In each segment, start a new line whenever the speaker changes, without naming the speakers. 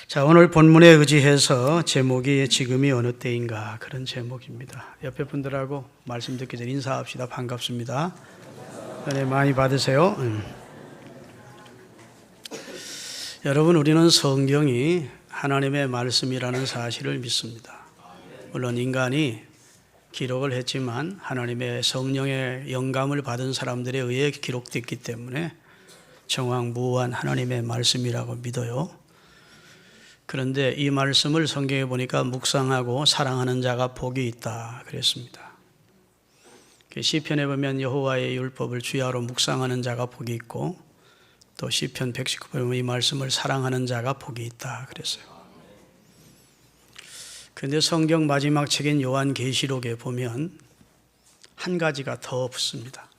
자, 오늘 본문에 의지해서 제목이 지금이 어느 때인가 그런 제목입니다. 옆에 분들하고 말씀 듣기 전에 인사합시다. 반갑습니다. 은혜 많이 받으세요. 여러분, 우리는 성경이 하나님의 말씀이라는 사실을 믿습니다. 물론 인간이 기록을 했지만 하나님의 성령의 영감을 받은 사람들에 의해 기록됐기 때문에 정확무한 하나님의 말씀이라고 믿어요. 그런데 이 말씀을 성경에 보니까 묵상하고 사랑하는 자가 복이 있다 그랬습니다. 시편에 보면 여호와의 율법을 주야로 묵상하는 자가 복이 있고, 또 시편 119편에 보면 이 말씀을 사랑하는 자가 복이 있다 그랬어요. 그런데 성경 마지막 책인 요한계시록에 보면 한 가지가 더 붙습니다.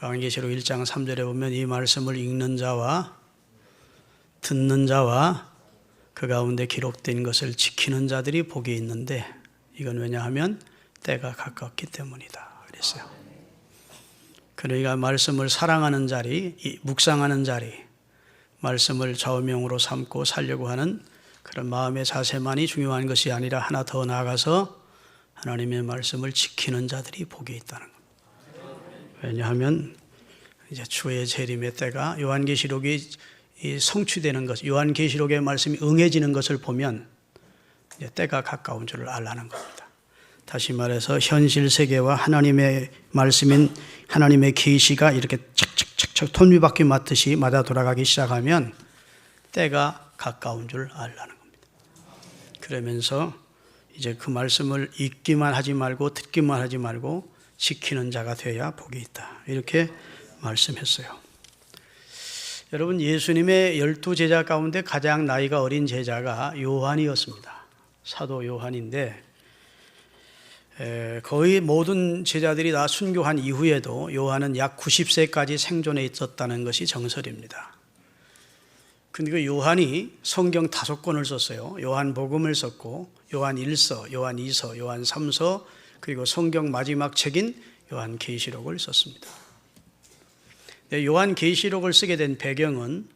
요한계시록 1장 3절에 보면 이 말씀을 읽는 자와 듣는 자와 그 가운데 기록된 것을 지키는 자들이 복이 있는데, 이건 왜냐하면 때가 가깝기 때문이다 그랬어요. 그러니까 말씀을 사랑하는 자리, 묵상하는 자리, 말씀을 좌우명으로 삼고 살려고 하는 그런 마음의 자세만이 중요한 것이 아니라 하나 더 나아가서 하나님의 말씀을 지키는 자들이 복이 있다는 겁니다. 왜냐하면 이제 주의 재림의 때가, 요한계시록이 성취되는 것, 요한계시록의 말씀이 응해지는 것을 보면 이제 때가 가까운 줄을 알라는 겁니다. 다시 말해서 현실 세계와 하나님의 말씀인 하나님의 계시가 이렇게 착착착착 톱니바퀴 맞듯이 맞아 돌아가기 시작하면 때가 가까운 줄 알라는 겁니다. 그러면서 이제 그 말씀을 읽기만 하지 말고 듣기만 하지 말고 지키는 자가 되어야 복이 있다, 이렇게 말씀했어요. 여러분, 예수님의 12제자 가운데 가장 나이가 어린 제자가 요한이었습니다. 사도 요한인데, 거의 모든 제자들이 다 순교한 이후에도 요한은 약 90세까지 생존해 있었다는 것이 정설입니다. 근데 그 요한이 성경 5권을 썼어요. 요한복음을 썼고, 요한 1서, 요한 2서, 요한 3서, 그리고 성경 마지막 책인 요한계시록을 썼습니다. 요한계시록을 쓰게 된 배경은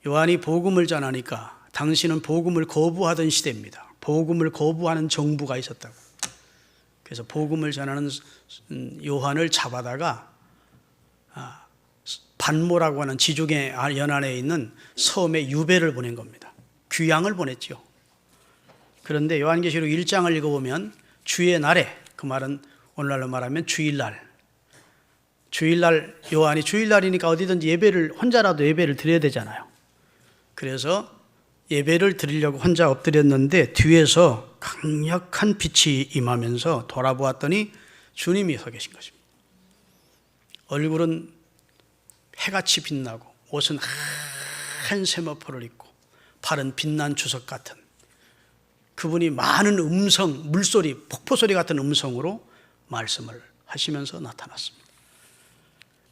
요한이 복음을 전하니까 당시는 복음을 거부하던 시대입니다. 복음을 거부하는 정부가 있었다고. 그래서 복음을 전하는 요한을 잡아다가 반모라고 하는 지중해 연안에 있는 섬에 유배를 보낸 겁니다. 귀양을 보냈죠. 그런데 요한계시록 1장을 읽어보면 주의 날에, 그 말은 오늘날로 말하면 주일날 요한이 주일날이니까 어디든지 예배를, 혼자라도 예배를 드려야 되잖아요. 그래서 예배를 드리려고 혼자 엎드렸는데 뒤에서 강력한 빛이 임하면서 돌아보았더니 주님이 서 계신 것입니다. 얼굴은 해같이 빛나고 옷은 한 세마포를 입고 팔은 빛난 주석 같은, 그분이 많은 음성, 물소리, 폭포소리 같은 음성으로 말씀을 하시면서 나타났습니다.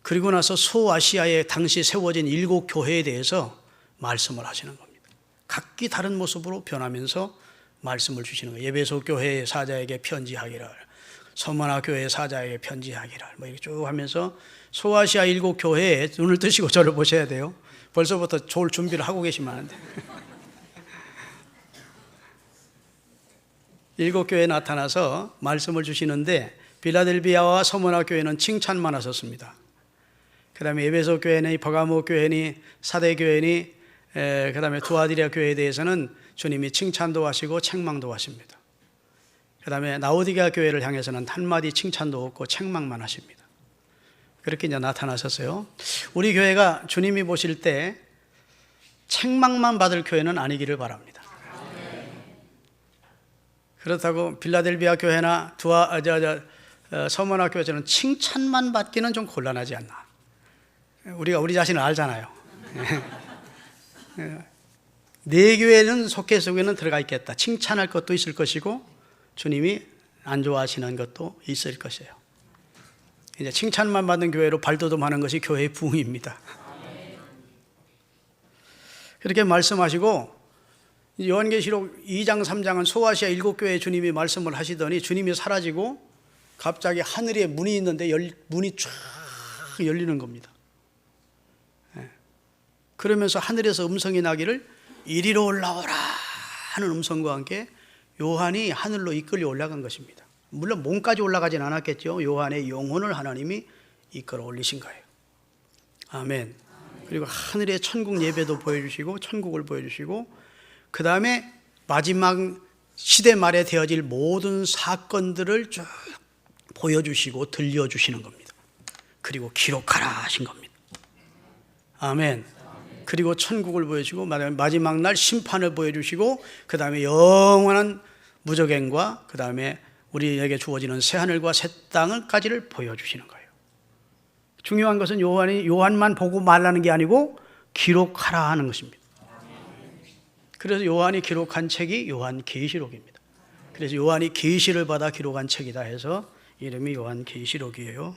그리고 나서 소아시아에 당시 세워진 7 교회에 대해서 말씀을 하시는 겁니다. 각기 다른 모습으로 변하면서 말씀을 주시는 거예요. 에베소 교회 사자에게 편지하기를, 서머나 교회 사자에게 편지하기를, 뭐 이렇게 쭉 하면서 소아시아 7 교회에 눈을 뜨시고 저를 보셔야 돼요. 벌써부터 좋을 준비를 하고 계시면 안 돼요. 7 교회에 나타나서 말씀을 주시는데, 빌라델비아와 서머나 교회는 칭찬만 하셨습니다. 그 다음에 에베소 교회니, 버가모 교회니, 사대 교회니, 그 다음에 두아디라 교회에 대해서는 주님이 칭찬도 하시고 책망도 하십니다. 그 다음에 라오디게아 교회를 향해서는 한마디 칭찬도 없고 책망만 하십니다. 그렇게 이제 나타나셨어요. 우리 교회가 주님이 보실 때 책망만 받을 교회는 아니기를 바랍니다. 그렇다고 빌라델비아 교회나 서머나 교회처럼 칭찬만 받기는 좀 곤란하지 않나. 우리가 우리 자신을 알잖아요. 내 교회는 속에는 들어가 있겠다. 칭찬할 것도 있을 것이고 주님이 안 좋아하시는 것도 있을 것이에요. 이제 칭찬만 받는 교회로 발돋움하는 것이 교회의 부흥입니다. 그렇게 말씀하시고, 요한계시록 2장 3장은 소아시아 7 교회에 주님이 말씀을 하시더니 주님이 사라지고 갑자기 하늘에 문이 있는데 문이 쫙 열리는 겁니다. 그러면서 하늘에서 음성이 나기를 이리로 올라오라 하는 음성과 함께 요한이 하늘로 이끌려 올라간 것입니다. 물론 몸까지 올라가진 않았겠죠. 요한의 영혼을 하나님이 이끌어 올리신 거예요. 아멘. 그리고 하늘의 천국 예배도 보여주시고 천국을 보여주시고 그 다음에 마지막 시대 말에 되어질 모든 사건들을 쭉 보여주시고 들려주시는 겁니다. 그리고 기록하라 하신 겁니다. 아멘. 그리고 천국을 보여주시고 마지막 날 심판을 보여주시고 그 다음에 영원한 무저갱과 그 다음에 우리에게 주어지는 새하늘과 새 땅을까지를 보여주시는 거예요. 중요한 것은 요한만 보고 말하는 게 아니고 기록하라 하는 것입니다. 그래서 요한이 기록한 책이 요한계시록입니다. 그래서 요한이 계시를 받아 기록한 책이다 해서 이름이 요한계시록이에요.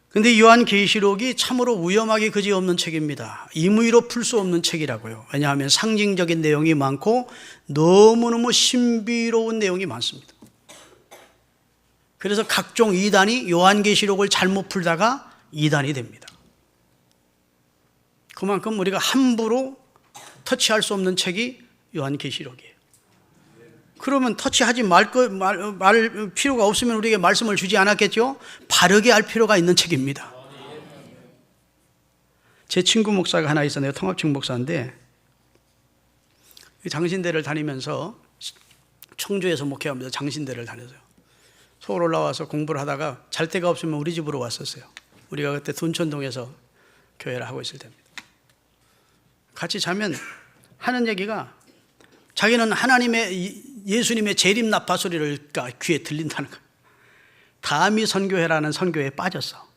근데 요한계시록이 참으로 위험하기 그지없는 책입니다. 임의로 풀 수 없는 책이라고요. 왜냐하면 상징적인 내용이 많고 너무너무 신비로운 내용이 많습니다. 그래서 각종 이단이 요한계시록을 잘못 풀다가 이단이 됩니다. 그만큼 우리가 함부로 터치할 수 없는 책이 요한계시록이에요. 그러면 터치하지 말 필요가 없으면 우리에게 말씀을 주지 않았겠죠? 바르게 할 필요가 있는 책입니다. 제 친구 목사가 하나 있었네요. 통합측 목사인데 장신대를 다니면서 청주에서 목회하면서 장신대를 다녔어요. 서울 올라와서 공부를 하다가 잘 데가 없으면 우리 집으로 왔었어요. 우리가 그때 둔천동에서 교회를 하고 있을 때입니다. 같이 자면 하는 얘기가 자기는 예수님의 재림 나파 소리를 귀에 들린다는 거예요. 다미 선교회라는 선교회에 빠졌어.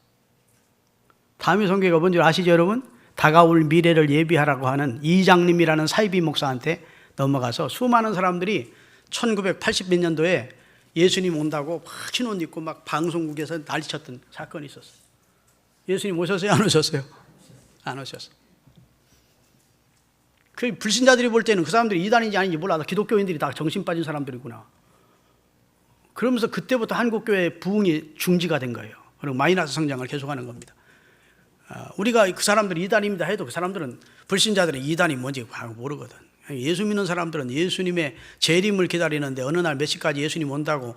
다미 선교회가 뭔지 아시죠, 여러분? 다가올 미래를 예비하라고 하는 이장님이라는 사이비 목사한테 넘어가서 수많은 사람들이 1980 몇 년도에 예수님 온다고 막 흰 옷 입고 막 방송국에서 난리쳤던 사건이 있었어요. 예수님 오셨어요? 안 오셨어요? 안 오셨어요. 그 불신자들이 볼 때는 그 사람들이 이단인지 아닌지 몰라. 기독교인들이 다 정신 빠진 사람들이구나. 그러면서 그때부터 한국교회의 부흥이 중지가 된 거예요. 그리고 마이너스 성장을 계속하는 겁니다. 우리가 그 사람들이 이단입니다 해도 그 사람들은 불신자들은 이단이 뭔지 모르거든. 예수 믿는 사람들은 예수님의 재림을 기다리는데 어느 날 몇 시까지 예수님 온다고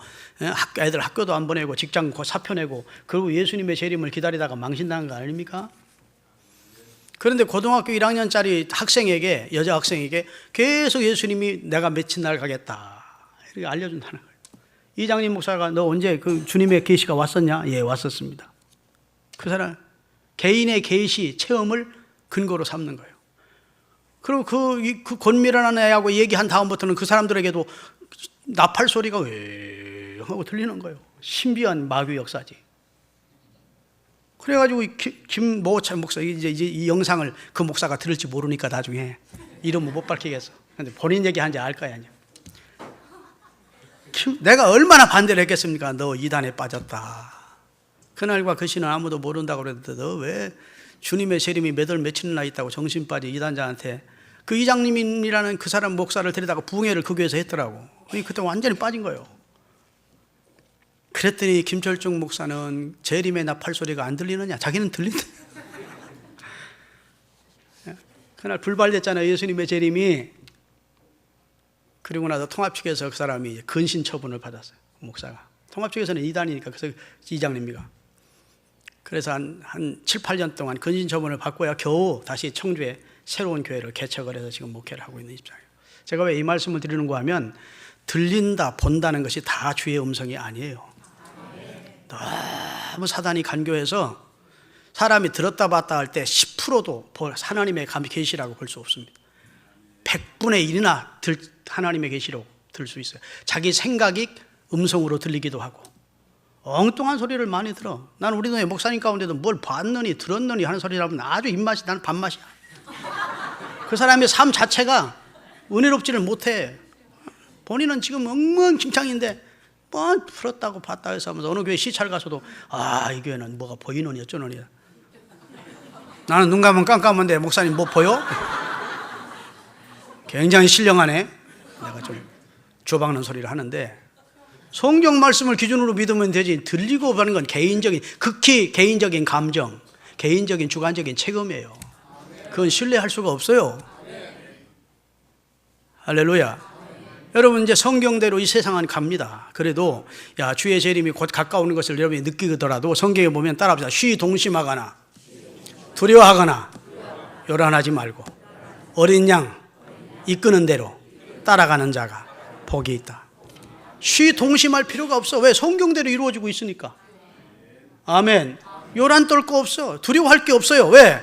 애들 학교도 안 보내고 직장 사표 내고 그리고 예수님의 재림을 기다리다가 망신당한 거 아닙니까? 그런데 고등학교 1학년짜리 학생에게, 여자 학생에게 계속 예수님이 내가 며칠 날 가겠다 이렇게 알려준다는 거예요. 이장님 목사가 너 언제 그 주님의 계시가 왔었냐? 예, 왔었습니다. 그 사람 개인의 계시 체험을 근거로 삼는 거예요. 그리고 그 권미란한 애하고 얘기한 다음부터는 그 사람들에게도 나팔 소리가 왜 하고 들리는 거예요. 신비한 마귀 역사지. 그래가지고 김모찬 목사 이제 이 영상을 그 목사가 들을지 모르니까 나중에 이름은 못 밝히겠어. 근데 본인 얘기한지 알 거야. 내가 얼마나 반대를 했겠습니까? 너 이단에 빠졌다. 그날과 그 시는 아무도 모른다고 그랬는데 너 왜 주님의 재림이 몇 월 며칠이나 있다고 정신 빠진 이단자한테 그 이장님이라는 그 사람 목사를 데리다가 부흥회를 그 교회에서 했더라고. 그때 완전히 빠진 거예요. 그랬더니 김철중 목사는 재림의 나팔 소리가 안 들리느냐? 자기는 들린다. 그날 불발됐잖아요. 예수님의 재림이. 그리고 나서 통합 측에서 그 사람이 근신 처분을 받았어요. 목사가. 통합 측에서는 이단이니까 그래서 이장님이가. 그래서 한 7, 8년 동안 근신 처분을 받고야 겨우 다시 청주에 새로운 교회를 개척을 해서 지금 목회를 하고 있는 입장이에요. 제가 왜 이 말씀을 드리는가 하면 들린다, 본다는 것이 다 주의 음성이 아니에요. 너무 사단이 간교해서 사람이 들었다 봤다 할 때 10%도 하나님의 계시라고 볼 수 없습니다. 100분의 1이나 하나님의 계시로 들 수 있어요. 자기 생각이 음성으로 들리기도 하고 엉뚱한 소리를 많이 들어. 난 우리 동네 목사님 가운데도 뭘 봤느니 들었느니 하는 소리라면 아주 입맛이 나는 밥맛이야. 그 사람의 삶 자체가 은혜롭지를 못해. 본인은 지금 엉망진창인데 뭐 풀었다고 봤다 해서 하면서 어느 교회 시찰 가서도 이 교회는 뭐가 보이느니 어쩌느니. 나는 눈 감으면 깜깜한데 목사님 뭐 보여? 굉장히 신령하네. 내가 좀 조박는 소리를 하는데 성경 말씀을 기준으로 믿으면 되지. 들리고 보는 건 극히 개인적인 감정, 개인적인 주관적인 체험이에요. 그건 신뢰할 수가 없어요. 할렐루야. 여러분 이제 성경대로 이 세상은 갑니다. 그래도 야 주의 재림이 곧 가까우는 것을 여러분이 느끼더라도 성경에 보면 따라합시다. 쉬 동심하거나 두려워하거나 요란하지 말고 어린 양 이끄는 대로 따라가는 자가 복이 있다. 쉬 동심할 필요가 없어. 왜? 성경대로 이루어지고 있으니까. 아멘. 요란 떨 거 없어. 두려워할 게 없어요. 왜?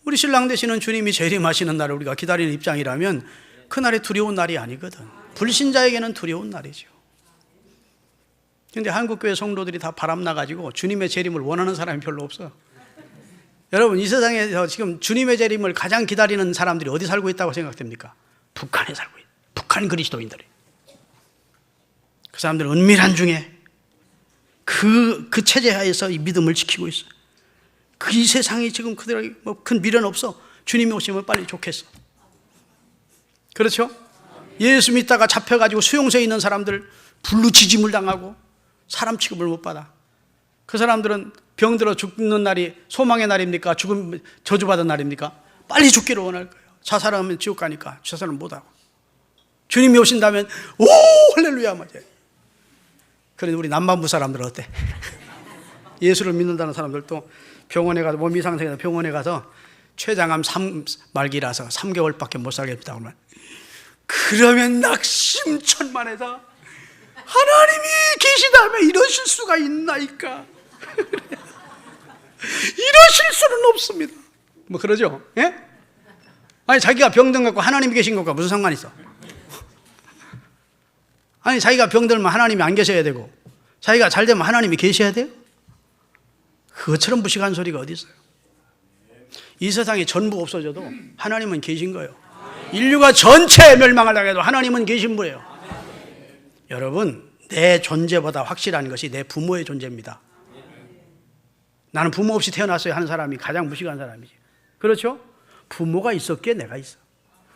우리 신랑 되시는 주님이 재림하시는 날을 우리가 기다리는 입장이라면 그날이 두려운 날이 아니거든. 불신자에게는 두려운 날이죠. 그런데 한국교회 성도들이 다 바람나가지고 주님의 재림을 원하는 사람이 별로 없어. 여러분 이 세상에서 지금 주님의 재림을 가장 기다리는 사람들이 어디 살고 있다고 생각됩니까? 북한에 살고 있어요. 북한 그리스도인들이. 그 사람들은 은밀한 중에 그 체제 하에서 이 믿음을 지키고 있어. 이 세상이 지금 그들에게 뭐 큰 미련 없어. 주님이 오시면 빨리 좋겠어. 그렇죠? 예수 믿다가 잡혀가지고 수용소에 있는 사람들 불로 지짐을 당하고 사람 취급을 못 받아. 그 사람들은 병들어 죽는 날이 소망의 날입니까? 죽음 저주받은 날입니까? 빨리 죽기를 원할 거예요. 자살하면 지옥 가니까 자살은 못하고. 주님이 오신다면 오 할렐루야 맞아요. 그런데 우리 남반부 사람들은 어때? 예수를 믿는다는 사람들도 병원에 가서 몸 이상 생겨서 병원에 가서 췌장암 말기라서 3개월밖에 못 살겠다 그러면 그러면 낙심천만해서 하나님이 계시다면 이러실 수가 있나이까? 이러실 수는 없습니다. 뭐 그러죠? 예? 아니 자기가 병든 것과 하나님이 계신 것과 무슨 상관이 있어? 아니 자기가 병들면 하나님이 안 계셔야 되고 자기가 잘 되면 하나님이 계셔야 돼요? 그것처럼 무식한 소리가 어디 있어요? 이 세상에 전부 없어져도 하나님은 계신 거예요. 인류가 전체 멸망하려고 해도 하나님은 계신 분이에요. 여러분 내 존재보다 확실한 것이 내 부모의 존재입니다. 나는 부모 없이 태어났어요 하는 사람이 가장 무식한 사람이지. 그렇죠? 부모가 있었기에 내가 있어.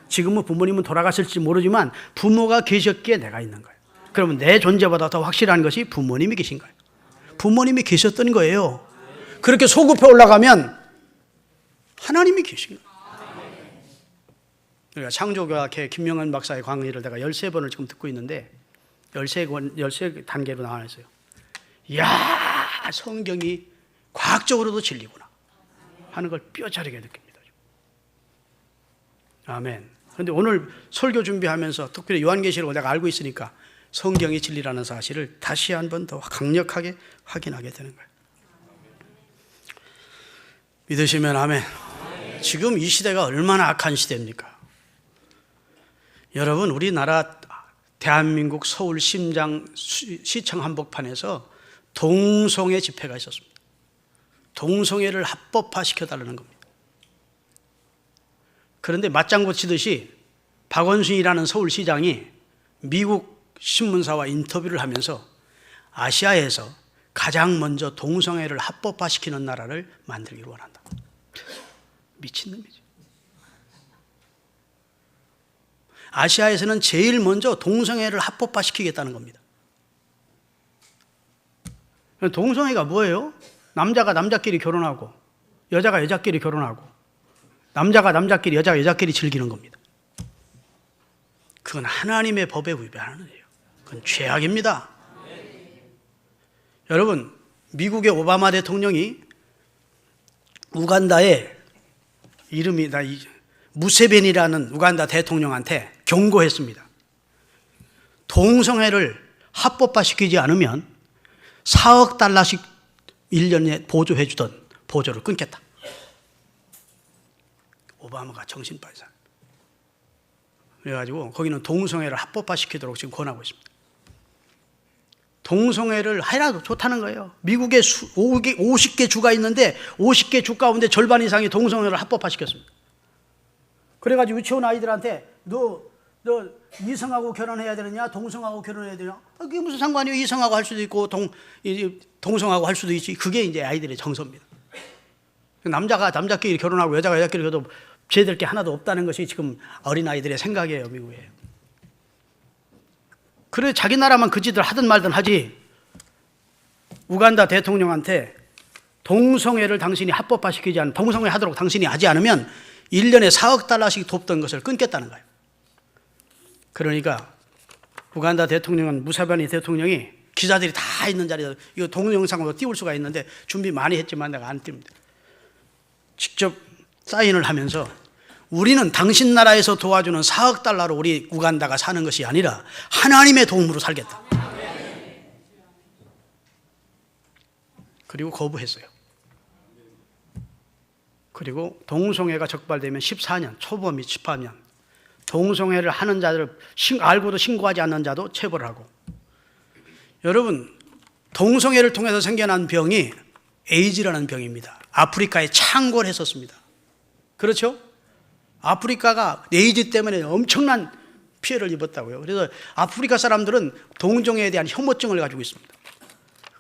지금은 부모님은 돌아가실지 모르지만 부모가 계셨기에 내가 있는 거예요. 그러면 내 존재보다 더 확실한 것이 부모님이 계신 거예요. 부모님이 계셨던 거예요. 그렇게 소급해 올라가면 하나님이 계신 거예요. 그러니까 창조교학회 김명환 박사의 강의를 내가 13번을 지금 듣고 있는데 13단계로 나와 있어요. 이야 성경이 과학적으로도 진리구나 하는 걸 뼈저리게 느낍니다. 아멘. 그런데 오늘 설교 준비하면서 특별히 요한계시록을 내가 알고 있으니까 성경이 진리라는 사실을 다시 한 번 더 강력하게 확인하게 되는 거예요. 믿으시면 아멘. 지금 이 시대가 얼마나 악한 시대입니까? 여러분 우리나라 대한민국 서울 심장 시청 한복판에서 동성애 집회가 있었습니다. 동성애를 합법화시켜달라는 겁니다. 그런데 맞장구 치듯이 박원순이라는 서울시장이 미국 신문사와 인터뷰를 하면서 아시아에서 가장 먼저 동성애를 합법화시키는 나라를 만들기를 원한다. 미친놈이죠. 아시아에서는 제일 먼저 동성애를 합법화시키겠다는 겁니다. 동성애가 뭐예요? 남자가 남자끼리 결혼하고 여자가 여자끼리 결혼하고 남자가 남자끼리 여자가 여자끼리 즐기는 겁니다. 그건 하나님의 법에 위배하는 거예요. 그건 죄악입니다. 여러분 미국의 오바마 대통령이 우간다에 이름이 무세벤이라는 우간다 대통령한테 경고했습니다. 동성애를 합법화시키지 않으면 4억 달러씩 1년에 보조해 주던 보조를 끊겠다. 오바마가 정신 빠진 사람. 그래가지고 거기는 동성애를 합법화시키도록 지금 권하고 있습니다. 동성애를 해라도 좋다는 거예요. 미국에 50개 주가 있는데 50개 주 가운데 절반 이상이 동성애를 합법화시켰습니다. 그래가지고 유치원 아이들한테 너 이성하고 결혼해야 되느냐 동성하고 결혼해야 되느냐 그게 무슨 상관이에요. 이성하고 할 수도 있고 동성하고 할 수도 있지. 그게 이제 아이들의 정서입니다. 남자가 남자끼리 결혼하고 여자가 여자끼리 결혼해도 죄될 게 하나도 없다는 것이 지금 어린아이들의 생각이에요. 미국에. 그래 자기 나라만 그 짓을 하든 말든 하지. 우간다 대통령한테 동성애를 당신이 합법화시키지 않으면 동성애 하도록 당신이 하지 않으면 1년에 4억 달러씩 돕던 것을 끊겠다는 거예요. 그러니까 우간다 대통령은 무사바니 대통령이 기자들이 다 있는 자리에서 이거 동영상으로 띄울 수가 있는데 준비 많이 했지만 내가 안 띄웁니다. 직접 사인을 하면서 우리는 당신 나라에서 도와주는 4억 달러로 우리 우간다가 사는 것이 아니라 하나님의 도움으로 살겠다. 그리고 거부했어요. 그리고 동성애가 적발되면 14년, 초범이 18년, 동성애를 하는 자들을 알고도 신고하지 않는 자도 체벌을 하고. 여러분, 동성애를 통해서 생겨난 병이 에이즈라는 병입니다. 아프리카에 창궐했었습니다. 그렇죠? 아프리카가 에이즈 때문에 엄청난 피해를 입었다고요. 그래서 아프리카 사람들은 동성애에 대한 혐오증을 가지고 있습니다.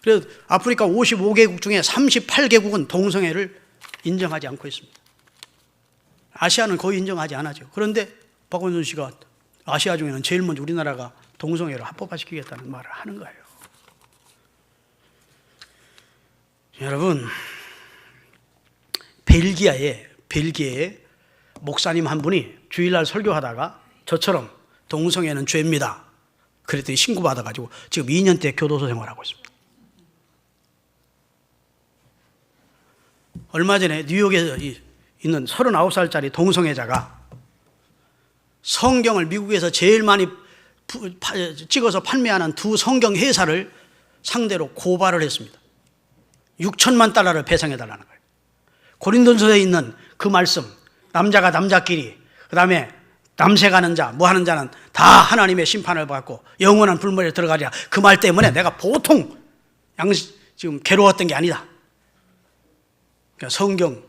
그래서 아프리카 55개국 중에 38개국은 동성애를 인정하지 않고 있습니다. 아시아는 거의 인정하지 않았죠. 그런데 박원순 씨가 아시아 중에는 제일 먼저 우리나라가 동성애를 합법화시키겠다는 말을 하는 거예요. 여러분, 벨기에에 목사님 한 분이 주일날 설교하다가 저처럼 동성애는 죄입니다. 그랬더니 신고받아가지고 지금 2년째 교도소 생활하고 있습니다. 얼마 전에 뉴욕에 있는 39살짜리 동성애자가 성경을 미국에서 제일 많이 찍어서 판매하는 두 성경 회사를 상대로 고발을 했습니다. 6천만 달러를 배상해달라는 거예요. 고린도서에 있는 그 말씀, 남자가 남자끼리, 그 다음에 남색하는 자, 뭐 하는 자는 다 하나님의 심판을 받고 영원한 불문에 들어가리라. 그 말 때문에 내가 보통 지금 괴로웠던 게 아니다. 그러니까 성경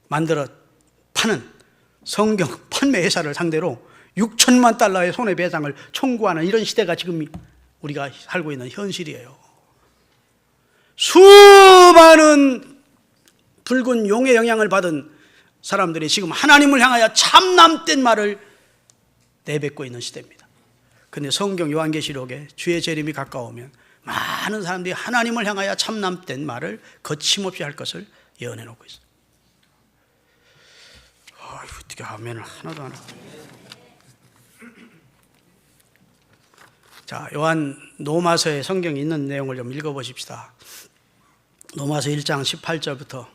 만들어 파는 성경 판매 회사를 상대로 6천만 달러의 손해배상을 청구하는 이런 시대가 지금 우리가 살고 있는 현실이에요. 수많은 붉은 용의 영향을 받은 사람들이 지금 하나님을 향하여 참남된 말을 내뱉고 있는 시대입니다. 그런데 성경 요한계시록에 주의 재림이 가까우면 많은 사람들이 하나님을 향하여 참남된 말을 거침없이 할 것을 예언해 놓고 있어요. 어떻게 아멘을 하나도 안 하고. 자, 요한 로마서에 성경에 있는 내용을 좀 읽어보십시다. 로마서 1장 18절부터.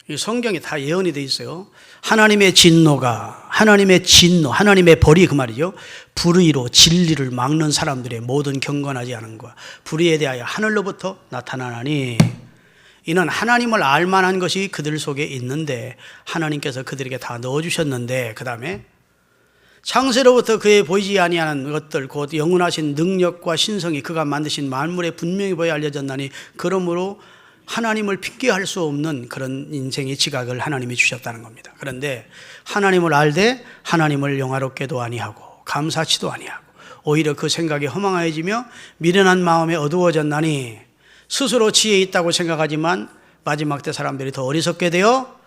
이 성경에 다 예언이 되어 있어요. 하나님의 진노가, 하나님의 진노, 하나님의 벌이 그 말이죠. 불의로 진리를 막는 사람들의 모든 경건하지 않은 것, 불의에 대하여 하늘로부터 나타나나니, 이는 하나님을 알만한 것이 그들 속에 있는데 하나님께서 그들에게 다 넣어주셨는데, 그 다음에 창세로부터 그의 보이지 아니하는 것들 곧 영원하신 능력과 신성이 그가 만드신 만물에 분명히 보여 알려졌나니, 그러므로 하나님을 핑계할 수 없는 그런 인생의 지각을 하나님이 주셨다는 겁니다. 그런데 하나님을 알되 하나님을 영화롭게도 아니하고 감사치도 아니하고 오히려 그 생각이 허망해지며 미련한 마음에 어두워졌나니, 스스로 지혜 있다고 생각하지만 마지막 때 사람들이 더 어리석게 되어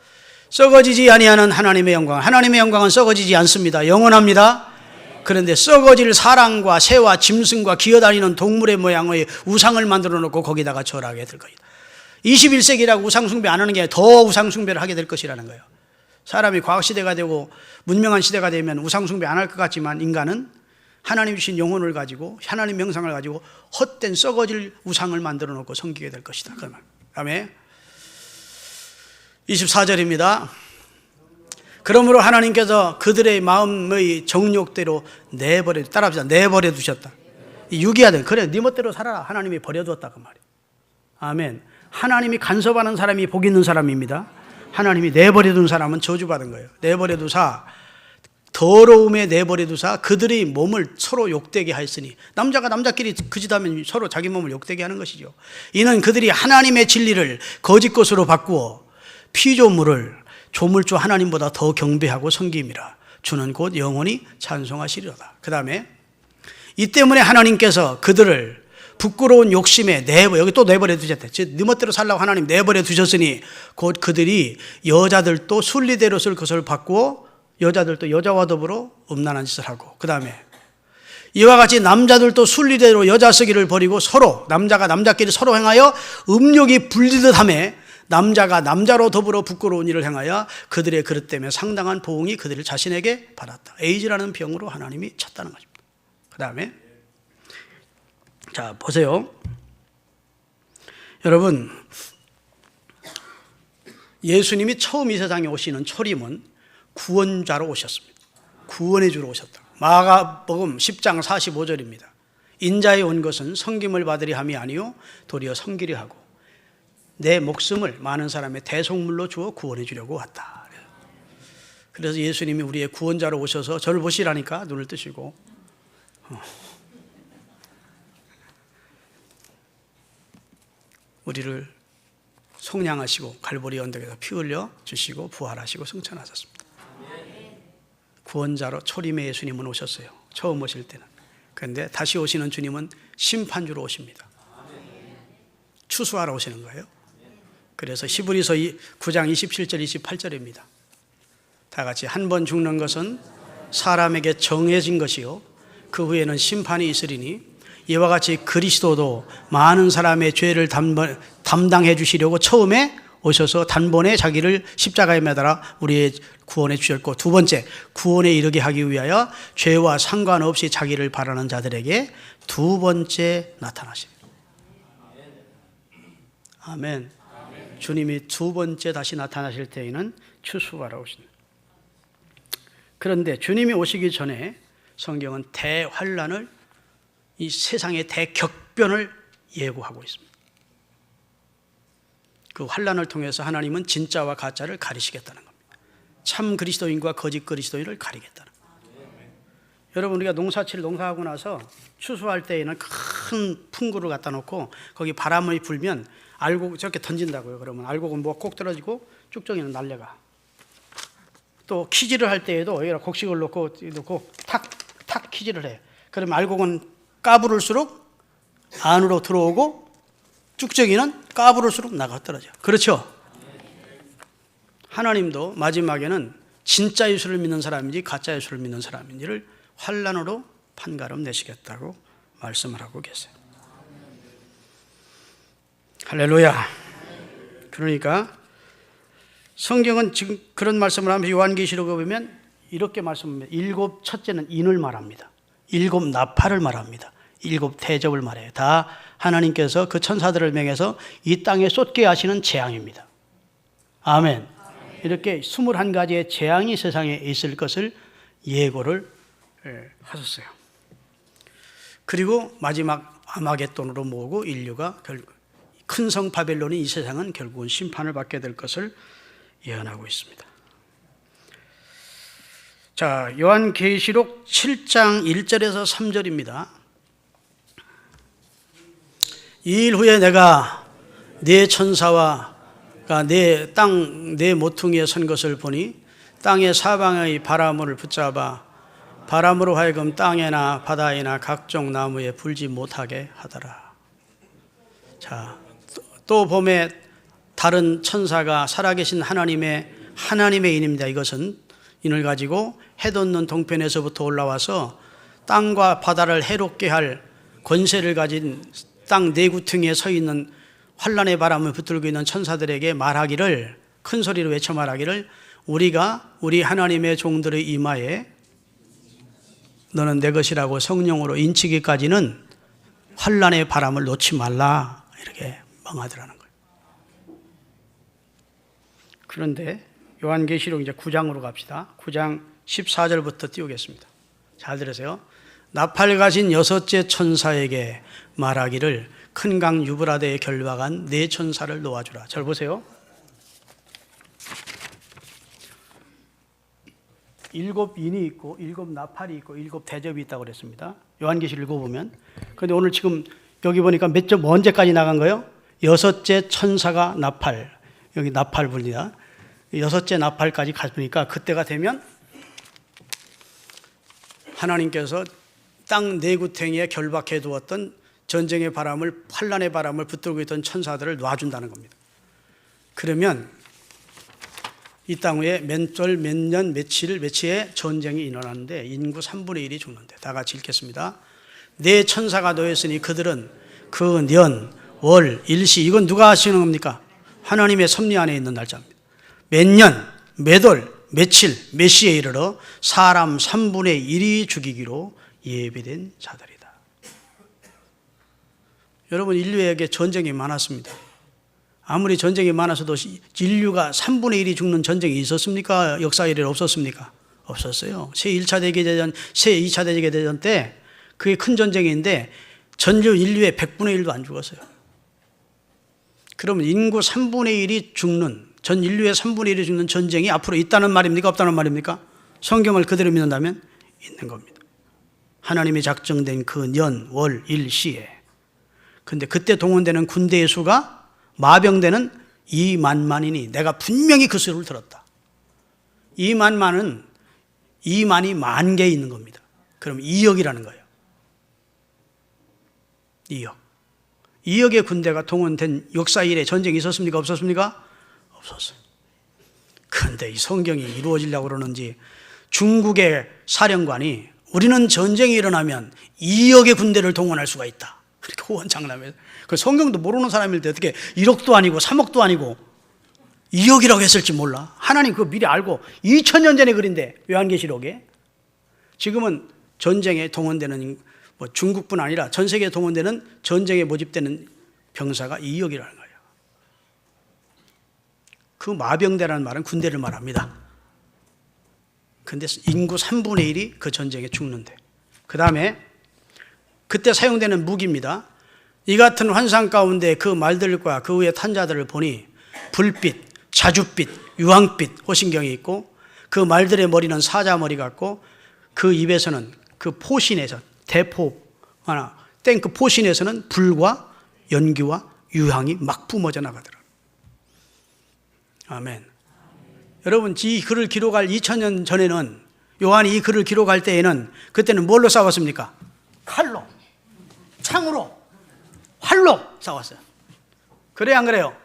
썩어지지 아니하는 하나님의 영광, 하나님의 영광은 썩어지지 않습니다. 영원합니다. 그런데 썩어질 사람과 새와 짐승과 기어다니는 동물의 모양의 우상을 만들어 놓고 거기다가 절하게 될 것이다. 21세기라고 우상숭배 안 하는 게 더 우상숭배를 하게 될 것이라는 거예요. 사람이 과학시대가 되고 문명한 시대가 되면 우상숭배 안 할 것 같지만, 인간은 하나님 주신 영혼을 가지고 하나님 명상을 가지고 헛된 썩어질 우상을 만들어 놓고 섬기게 될 것이다. 그 다음에 24절입니다. 그러므로 하나님께서 그들의 마음의 정욕대로 따라합시다. 내버려 두셨다. 유기하든 그래 네 멋대로 살아라. 하나님이 버려두었다 그 말이에요. 아멘. 하나님이 간섭하는 사람이 복 있는 사람입니다. 하나님이 내버려 둔 사람은 저주받은 거예요. 내버려 두사, 더러움에 내버려 두사 그들의 몸을 서로 욕되게 하였으니, 남자가 남자끼리 그짓하면 서로 자기 몸을 욕되게 하는 것이죠. 이는 그들이 하나님의 진리를 거짓 것으로 바꾸어 피조물을 조물주 하나님보다 더 경배하고 섬김이라. 주는 곧 영원히 찬송하시리로다. 그 다음에 이 때문에 하나님께서 그들을 부끄러운 욕심에 여기 또 내버려 두셨대. 네 멋대로 살라고 하나님 내버려 두셨으니 곧 그들이 여자들도 순리대로 쓸 것을 바꾸어 여자들도 여자와 더불어 음란한 짓을 하고, 그 다음에 이와 같이 남자들도 순리대로 여자 쓰기를 버리고 서로 남자가 남자끼리 서로 행하여 음욕이 불리듯 하며 남자가 남자로 더불어 부끄러운 일을 행하여 그들의 그릇 때문에 상당한 보응이 그들을 자신에게 받았다. 에이즈라는 병으로 하나님이 쳤다는 것입니다. 그 다음에 자 보세요. 여러분, 예수님이 처음 이 세상에 오시는 초림은 구원자로 오셨습니다. 구원해 주러 오셨다. 마가복음 10장 45절입니다. 인자에 온 것은 섬김을 받으려 함이 아니요 도리어 섬기려 하고 내 목숨을 많은 사람의 대속물로 주어 구원해 주려고 왔다. 그래서 예수님이 우리의 구원자로 오셔서 저를 보시라니까 눈을 뜨시고 우리를 속량하시고 갈보리 언덕에서 피 흘려 주시고 부활하시고 승천하셨습니다. 구원자로 초림의 예수님은 오셨어요. 처음 오실 때는. 그런데 다시 오시는 주님은 심판주로 오십니다. 추수하러 오시는 거예요. 그래서 히브리서 9장 27절 28절입니다. 다 같이 한 번 죽는 것은 사람에게 정해진 것이요 그 후에는 심판이 있으리니 이와 같이 그리스도도 많은 사람의 죄를 담당해 주시려고 처음에 오셔서 단번에 자기를 십자가에 매달아 우리의 구원해 주셨고, 두 번째 구원에 이르게 하기 위하여 죄와 상관없이 자기를 바라는 자들에게 두 번째 나타나십니다. 아멘. 주님이 두 번째 다시 나타나실 때에는 추수하러 오십니다. 그런데 주님이 오시기 전에 성경은 대환란을, 이 세상의 대격변을 예고하고 있습니다. 그 환란을 통해서 하나님은 진짜와 가짜를 가리시겠다는 겁니다. 참 그리스도인과 거짓 그리스도인을 가리겠다는 겁니다. 여러분, 우리가 농사치를 농사하고 나서 추수할 때에는 큰 풍구를 갖다 놓고 거기 바람이 불면 알곡 저렇게 던진다고요. 그러면 알곡은 뭐 꼭 떨어지고 쭉정이는 날려가. 또 키질을 할 때에도 여기다 곡식을 놓고 탁 키질을 해. 그러면 알곡은 까부를수록 안으로 들어오고 쭉정이는 까부를수록 나가 떨어져. 그렇죠? 하나님도 마지막에는 진짜 예수를 믿는 사람인지 가짜 예수를 믿는 사람인지를 환란으로 판가름 내시겠다고 말씀을 하고 계세요. 할렐루야. 그러니까 성경은 지금 그런 말씀을 하면서 요한계시록에 보면 이렇게 말씀합니다. 첫째는 인을 말합니다. 7 나팔을 말합니다. 7 대접을 말해요. 다 하나님께서 그 천사들을 명해서 이 땅에 쏟게 하시는 재앙입니다. 아멘. 이렇게 21가지의 재앙이 세상에 있을 것을 예고를 하셨어요. 그리고 마지막 아마겟돈으로 모으고 인류가 큰 성 바벨론이, 이 세상은 결국은 심판을 받게 될 것을 예언하고 있습니다. 자, 요한계시록 7장 1절에서 3절입니다. 이 일 후에 내가 네 천사와 내 모퉁이에 선 것을 보니 땅의 사방의 바람을 붙잡아 바람으로 하여금 땅에나 바다에나 각종 나무에 불지 못하게 하더라. 자, 또 봄에 다른 천사가 살아계신 하나님의 인입니다. 이것은 인을 가지고 해 돋는 동편에서부터 올라와서 땅과 바다를 해롭게 할 권세를 가진 땅 네 구퉁이에 서 있는 환란의 바람을 붙들고 있는 천사들에게 말하기를, 큰 소리로 외쳐 말하기를, 우리가 우리 하나님의 종들의 이마에 너는 내 것이라고 성령으로 인치기까지는 환란의 바람을 놓지 말라, 이렇게 명하더라는 거예요. 그런데 요한계시록 이제 9장으로 갑시다. 9장 14절부터 띄우겠습니다. 잘 들으세요. 나팔 가진 6째 천사에게 말하기를 큰 강 유브라데에 결박한 네 천사를 놓아주라. 잘 보세요. 7 인이 있고 7 나팔이 있고 7 대접이 있다고 그랬습니다. 요한계시록 읽어보면. 그런데 오늘 지금 여기 보니까 언제까지 나간 거예요? 6째 천사가 나팔, 여기 나팔 불리다. 6째 나팔까지 갔으니까 그때가 되면 하나님께서 땅 네 구탱이에 결박해 두었던 전쟁의 바람을, 환란의 바람을 붙들고 있던 천사들을 놔준다는 겁니다. 그러면 이 땅 위에 몇 절, 몇 년, 며칠에 전쟁이 일어나는데 인구 3분의 1이 죽는데, 다 같이 읽겠습니다. 네 천사가 놓였으니 그들은 그 년, 월, 일시, 이건 누가 하시는 겁니까? 하나님의 섭리 안에 있는 날짜입니다. 몇 년, 몇 월, 며칠, 몇 시에 이르러 사람 3분의 1이 죽이기로 예비된 자들이다. 여러분, 인류에게 전쟁이 많았습니다. 아무리 전쟁이 많아서도 인류가 3분의 1이 죽는 전쟁이 있었습니까? 역사 이래 없었습니까? 없었어요. 제1차 대제대전, 제2차 대제대전 때 그게 큰 전쟁인데 인류의 100분의 1도 안 죽었어요. 그러면 인구 3분의 1이 죽는, 전 인류의 3분의 1이 죽는 전쟁이 앞으로 있다는 말입니까? 없다는 말입니까? 성경을 그대로 믿는다면 있는 겁니다. 하나님이 작정된 그 년, 월, 일, 시에. 근데 그때 동원되는 군대의 수가 마병대는 2만만이니 내가 분명히 그 수를 들었다. 2만만은 2만이 만 개 있는 겁니다. 그럼 2억이라는 거예요. 2억. 2억의 군대가 동원된 역사 이래 전쟁이 있었습니까? 없었습니까? 없었어요. 그런데 이 성경이 이루어지려고 그러는지 중국의 사령관이 우리는 전쟁이 일어나면 2억의 군대를 동원할 수가 있다. 그렇게 호언장담해서. 그 성경도 모르는 사람일 때 어떻게 1억도 아니고 3억도 아니고 2억이라고 했을지 몰라. 하나님 그거 미리 알고 2000년 전에 그린데 요한계시록에. 지금은 전쟁에 동원되는 중국뿐 아니라 전 세계에 동원되는 전쟁에 모집되는 병사가 2억이라는 거예요. 그 마병대라는 말은 군대를 말합니다. 근데 인구 3분의 1이 그 전쟁에 죽는데. 그 다음에 그때 사용되는 무기입니다. 이 같은 환상 가운데 그 말들과 그 후에 탄 자들을 보니 불빛, 자줏빛, 유황빛 호신경이 있고 그 말들의 머리는 사자머리 같고 그 입에서는 그 포신에서 대포 하나 탱크 포신에서는 불과 연기와 유황이 막 뿜어져 나가더라. 아멘. 여러분, 이 글을 기록할 2000년 전에는 요한이 이 글을 기록할 때에는 그때는 뭘로 싸웠습니까? 칼로, 창으로, 활로 싸웠어요. 그래요, 안 그래요?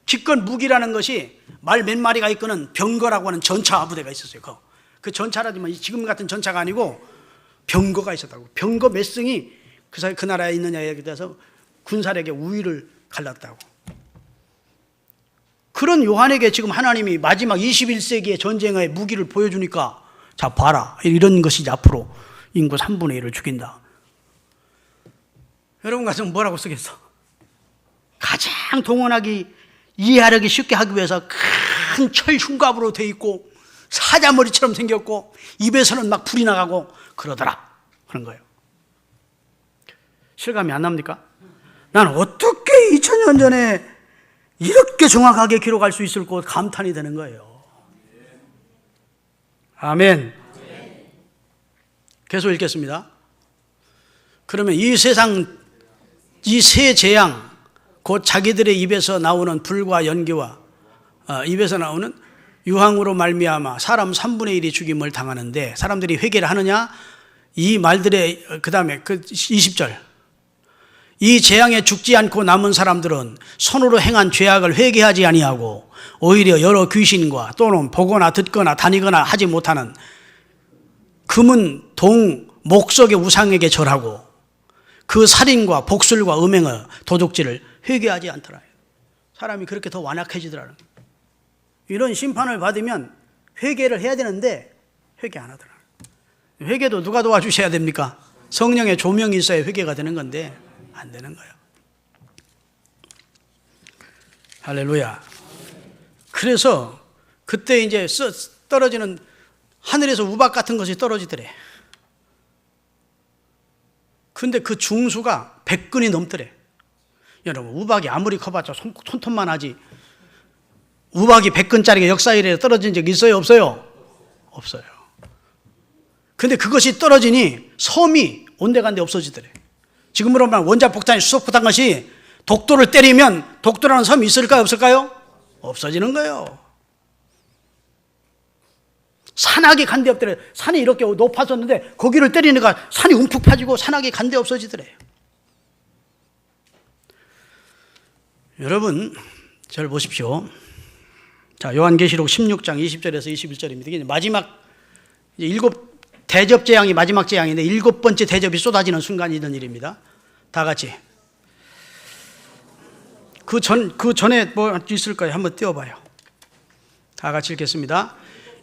기껏 무기라는 것이 말 몇 마리가 이끄는 병거라고 하는 전차 부대가 있었어요. 그 전차라지만 지금 같은 전차가 아니고 병거가 있었다고. 병거 몇 승이 그 나라에 있느냐에 대해서 군사력의 우위를 갈랐다고. 그런 요한에게 지금 하나님이 마지막 21세기의 전쟁의 무기를 보여주니까 자 봐라, 이런 것이 앞으로 인구 3분의 1을 죽인다. 여러분 같으면 뭐라고 쓰겠어? 가장 동원하기, 이해하기 쉽게 하기 위해서 큰 철 흉갑으로 돼 있고 사자머리처럼 생겼고 입에서는 막 불이 나가고 그러더라 하는 거예요. 실감이 안 납니까? 난 어떻게 2000년 전에 이렇게 정확하게 기록할 수 있을 것 감탄이 되는 거예요. 아멘. 계속 읽겠습니다. 그러면 이 세상, 이 세 재앙, 곧 자기들의 입에서 나오는 불과 연기와 입에서 나오는 유황으로 말미암아 사람 3분의 1이 죽임을 당하는데 사람들이 회개를 하느냐? 이 말들의 그 다음에 그 20절, 이 재앙에 죽지 않고 남은 사람들은 손으로 행한 죄악을 회개하지 아니하고 오히려 여러 귀신과 또는 보거나 듣거나 다니거나 하지 못하는 금은 동 목석의 우상에게 절하고 그 살인과 복술과 음행을 도둑질을 회개하지 않더라. 사람이 그렇게 더 완악해지더라는 거예요. 이런 심판을 받으면 회개를 해야 되는데 회개 안 하더라. 회개도 누가 도와주셔야 됩니까? 성령의 조명이 있어야 회개가 되는 건데 안 되는 거예요. 할렐루야. 그래서 그때 이제 떨어지는 하늘에서 우박 같은 것이 떨어지더래. 근데 그 중수가 100근이 넘더래. 여러분, 우박이 아무리 커봤자 손톱만 하지 우박이 100근짜리가 역사 이래에 떨어진 적 있어요? 없어요? 없어요. 근데 그것이 떨어지니 섬이 온데간데 없어지더래. 지금으로 말하면 원자폭탄이 수소폭탄 것이 독도를 때리면 독도라는 섬이 있을까요? 없을까요? 없어지는 거예요. 산악이 간데 없더래. 산이 이렇게 높아졌는데 거기를 때리니까 산이 움푹 파지고 산악이 간데 없어지더래. 여러분, 잘 보십시오. 자, 요한계시록 16장 20절에서 21절입니다. 이게 마지막 일곱 대접 재앙이 마지막 재앙인데 일곱 번째 대접이 쏟아지는 순간이 있는 일입니다. 다 같이. 그 전에 뭐 있을까요? 한번 띄워봐요. 다 같이 읽겠습니다.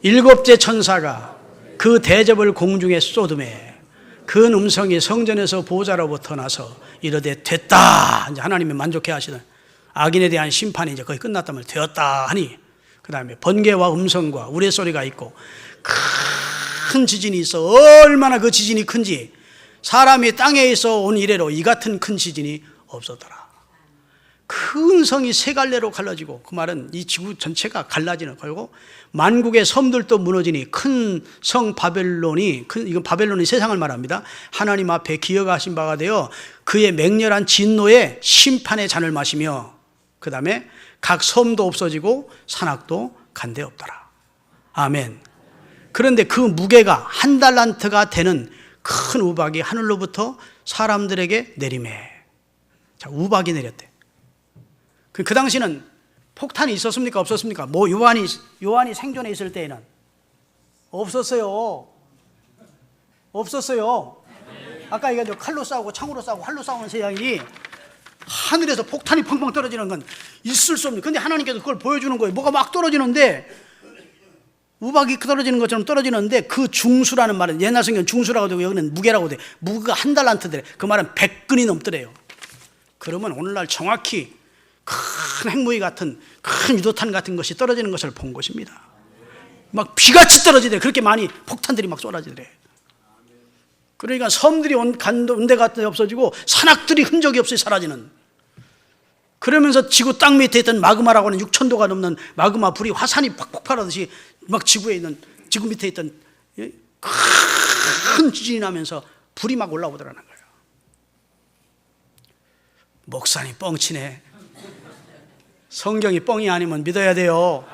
일곱째 천사가 그 대접을 공중에 쏟음에 그 음성이 성전에서 보좌로부터 나서 이르되 됐다. 이제 하나님이 만족해 하시는 악인에 대한 심판이 이제 거의 끝났다면 되었다 하니, 그 다음에 번개와 음성과 우레소리가 있고 큰 지진이 있어. 얼마나 그 지진이 큰지 사람이 땅에 있어 온 이래로 이 같은 큰 지진이 없었더라. 큰 성이 세 갈래로 갈라지고, 그 말은 이 지구 전체가 갈라지는 거고, 만국의 섬들도 무너지니 큰 성 바벨론이, 이건 바벨론이 세상을 말합니다. 하나님 앞에 기어가신 바가 되어 그의 맹렬한 진노의 심판의 잔을 마시며, 그 다음에 각 섬도 없어지고 산악도 간데 없더라. 아멘. 그런데 그 무게가 한 달란트가 되는 큰 우박이 하늘로부터 사람들에게 내리매. 자, 우박이 내렸대. 그 당시는 폭탄이 있었습니까? 없었습니까? 뭐 요한이 생존해 있을 때에는 없었어요. 아까 얘기한 칼로 싸우고 창으로 싸우고 활로 싸우는 세상이, 하늘에서 폭탄이 펑펑 떨어지는 건 있을 수 없는. 근데 하나님께서 그걸 보여주는 거예요. 뭐가 막 떨어지는데, 우박이 떨어지는 것처럼 떨어지는데, 그 중수라는 말은 옛날 성경 중수라고 되고 여기는 무게라고 돼. 무게가 한 달란트래. 그 말은 100근이 넘더래요. 그러면 오늘날 정확히 큰 핵무기 같은, 큰 유도탄 같은 것이 떨어지는 것을 본 것입니다. 막 비같이 떨어지더래. 그렇게 많이 폭탄들이 막 쏟아지더래. 그러니까 섬들이 온데 갔다 없어지고 산악들이 흔적이 없이 사라지는. 그러면서 지구 땅 밑에 있던 마그마라고 하는 6,000도가 넘는 마그마 불이 화산이 팍 폭발하듯이 막 지구 밑에 있던 큰 지진이 나면서 불이 막 올라오더라는 거예요. 목사님 뻥치네. 성경이 뻥이 아니면 믿어야 돼요.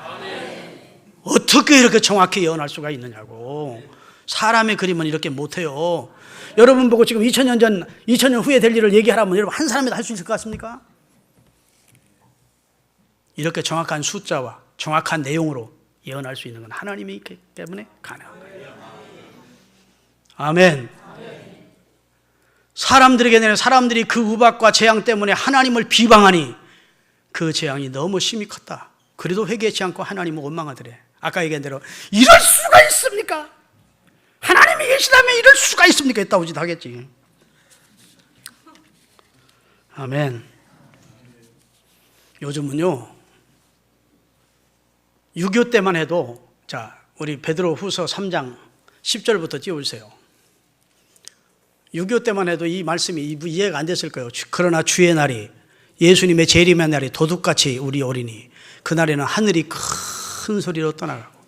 어떻게 이렇게 정확히 예언할 수가 있느냐고. 사람의 그림은 이렇게 못해요. 여러분 보고 지금 2000년 후에 될 일을 얘기하라면 여러분 한 사람이라도 할 수 있을 것 같습니까? 이렇게 정확한 숫자와 정확한 내용으로 예언할 수 있는 건 하나님이 있기 때문에 가능한 거예요. 아멘. 사람들이 그 우박과 재앙 때문에 하나님을 비방하니 그 재앙이 너무 심히 컸다. 그래도 회개치 않고 하나님을 원망하더래. 아까 얘기한 대로 이럴 수가 있습니까? 하나님이 계시다면 이럴 수가 있습니까? 했다고 하겠지. 아멘. 요즘은요, 6.25 때만 해도, 자, 우리 베드로 후서 3장 10절부터 띄워주세요. 6.25 때만 해도 이 말씀이 이해가 안 됐을 거예요. 그러나 주의 날이, 예수님의 재림의 날이 도둑같이 우리 오리니 그날에는 하늘이 큰 소리로 떠나가고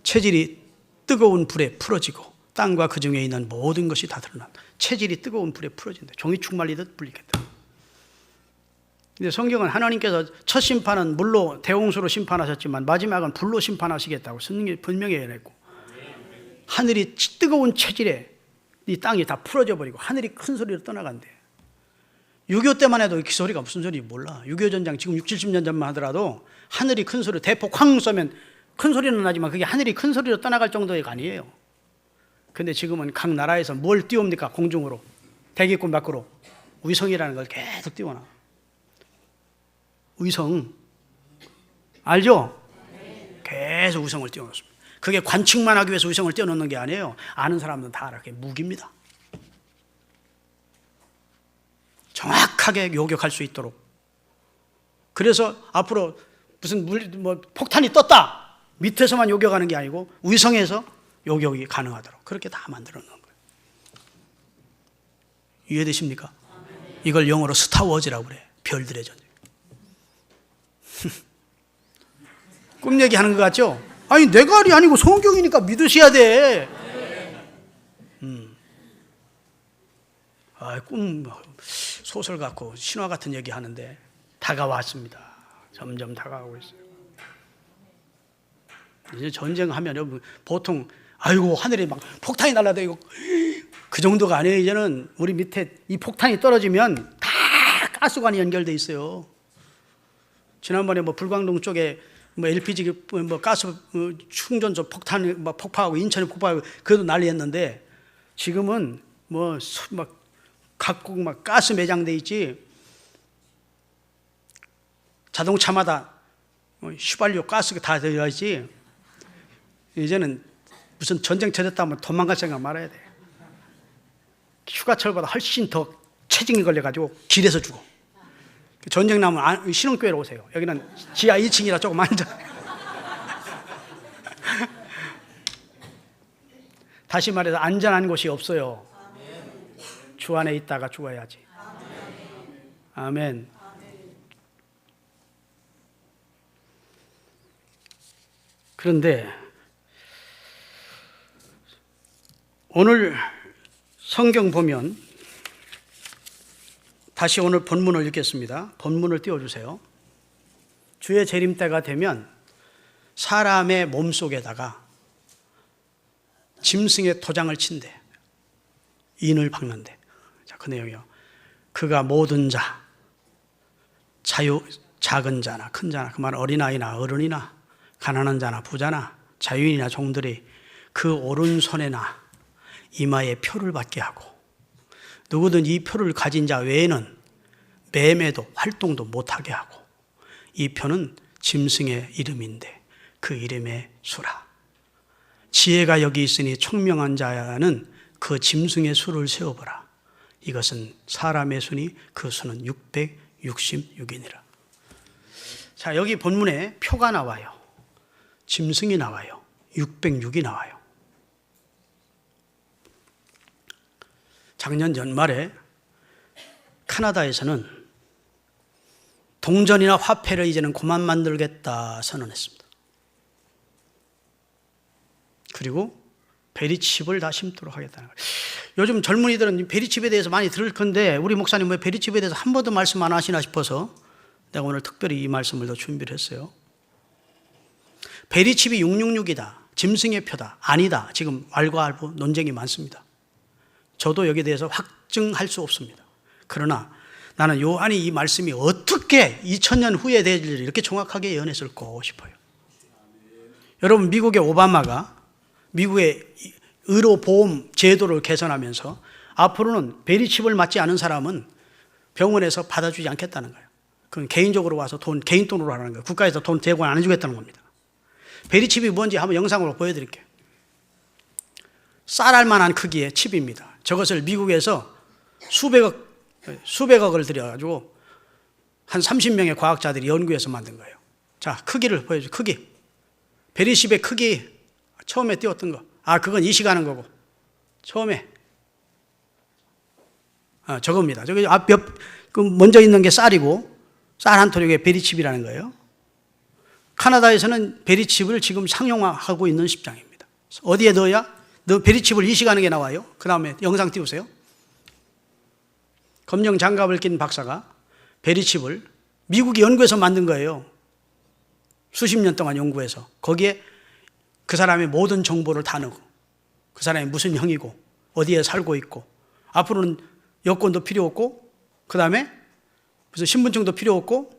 체질이 뜨거운 불에 풀어지고 땅과 그 중에 있는 모든 것이 다 드러난다. 체질이 뜨거운 불에 풀어진다. 종이축 말리듯 불리겠다. 근데 성경은 하나님께서 첫 심판은 물로 대홍수로 심판하셨지만 마지막은 불로 심판하시겠다고 성경이 분명히 예언했고, 하늘이 뜨거운 체질에 이 땅이 다 풀어져 버리고 하늘이 큰 소리로 떠나간대. 6.25 때만 해도 그 소리가 무슨 소리인지 몰라. 6.25 전장 지금 60, 70년 전만 하더라도 하늘이 큰 소리로, 대폭 쾅 쏘면 큰 소리는 나지만 그게 하늘이 큰 소리로 떠나갈 정도가 아니에요. 근데 지금은 각 나라에서 뭘 띄웁니까? 공중으로, 대기권 밖으로 위성이라는 걸 계속 띄워놔. 위성 알죠? 계속 위성을 띄워놓습니다. 그게 관측만 하기 위해서 위성을 띄워놓는 게 아니에요. 아는 사람들은 다 알아. 그게 무기입니다. 정확하게 요격할 수 있도록. 그래서 앞으로 무슨 폭탄이 떴다, 밑에서만 요격하는 게 아니고 위성에서 요격이 가능하도록 그렇게 다 만들어 놓은 거예요. 이해되십니까? 이걸 영어로 스타워즈라고 그래. 별들의 전쟁. 꿈 얘기하는 것 같죠? 아니 내 말이 아니고 성경이니까 믿으셔야 돼. 꿈 소설 같고 신화 같은 얘기 하는데 다가왔습니다. 점점 다가오고 있어요. 이제 전쟁하면 여러분 보통 아이고 하늘에 막 폭탄이 날아다니고 그 정도가 아니에요. 이제는 우리 밑에 이 폭탄이 떨어지면 다 가스관이 연결돼 있어요. 지난번에 불광동 쪽에 LPG 가스 충전소 폭탄이 폭파하고 인천에 폭파하고 그래도 난리였는데, 지금은 각국 가스 매장돼 있지. 자동차마다 휘발유, 가스가 다 들어야지. 이제는 무슨 전쟁 터졌다면 도망갈 생각 말아야 돼. 휴가철보다 훨씬 더 체증이 걸려가지고 길에서 죽어. 전쟁 나면 신흥교회로 오세요. 여기는 지하 2층이라 조금 안전. 다시 말해서 안전한 곳이 없어요. 주 안에 있다가 죽어야지. 아멘. 그런데 오늘 성경 보면 다시 오늘 본문을 읽겠습니다. 본문을 띄워주세요. 주의 재림 때가 되면 사람의 몸속에다가 짐승의 도장을 친대. 인을 박는데. 자, 그 내용이요. 그가 모든 자, 작은 자나 큰 자나, 그 말은 어린아이나 어른이나 가난한 자나 부자나 자유인이나 종들이 그 오른손에나 이마에 표를 받게 하고, 누구든 이 표를 가진 자 외에는 매매도 활동도 못하게 하고, 이 표는 짐승의 이름인데 그 이름에 수라. 지혜가 여기 있으니 총명한 자는 그 짐승의 수를 세어보라. 이것은 사람의 수니 그 수는 666이니라. 자, 여기 본문에 표가 나와요. 짐승이 나와요. 606이 나와요. 작년 연말에 카나다에서는 동전이나 화폐를 이제는 그만 만들겠다 선언했습니다. 그리고 베리칩을 다 심도록 하겠다는 거예요. 요즘 젊은이들은 베리칩에 대해서 많이 들을 건데 우리 목사님 왜 베리칩에 대해서 한 번도 말씀 안 하시나 싶어서 내가 오늘 특별히 이 말씀을 더 준비를 했어요. 베리칩이 666이다. 짐승의 표다. 아니다. 지금 알고 논쟁이 많습니다. 저도 여기에 대해서 확증할 수 없습니다. 그러나 나는 요한이 이 말씀이 어떻게 2000년 후에 될지를 이렇게 정확하게 예언했을까 싶어요. 여러분, 미국의 오바마가 미국의 의료보험 제도를 개선하면서 앞으로는 베리칩을 맞지 않은 사람은 병원에서 받아주지 않겠다는 거예요. 그건 개인적으로 와서 개인 돈으로 하는 거예요. 국가에서 돈 대고 안 해주겠다는 겁니다. 베리칩이 뭔지 한번 영상으로 보여드릴게요. 쌀알 만한 크기의 칩입니다. 저것을 미국에서 수백억을 들여가지고 한 30명의 과학자들이 연구해서 만든 거예요. 자, 크기를 보여줘. 크기. 베리칩의 크기. 처음에 띄웠던 거. 그건 이식하는 거고. 처음에. 저겁니다. 저기 먼저 있는 게 쌀이고, 쌀 한 토력에 베리칩이라는 거예요. 카나다에서는 베리칩을 지금 상용화하고 있는 십장입니다. 어디에 넣어야? 베리칩을 이식하는 게 나와요. 그 다음에 영상 띄우세요. 검정 장갑을 낀 박사가 베리칩을 미국이 연구해서 만든 거예요. 수십 년 동안 연구해서. 거기에 그 사람의 모든 정보를 다 넣고, 그 사람이 무슨 형이고 어디에 살고 있고, 앞으로는 여권도 필요 없고, 그 다음에 무슨 신분증도 필요 없고,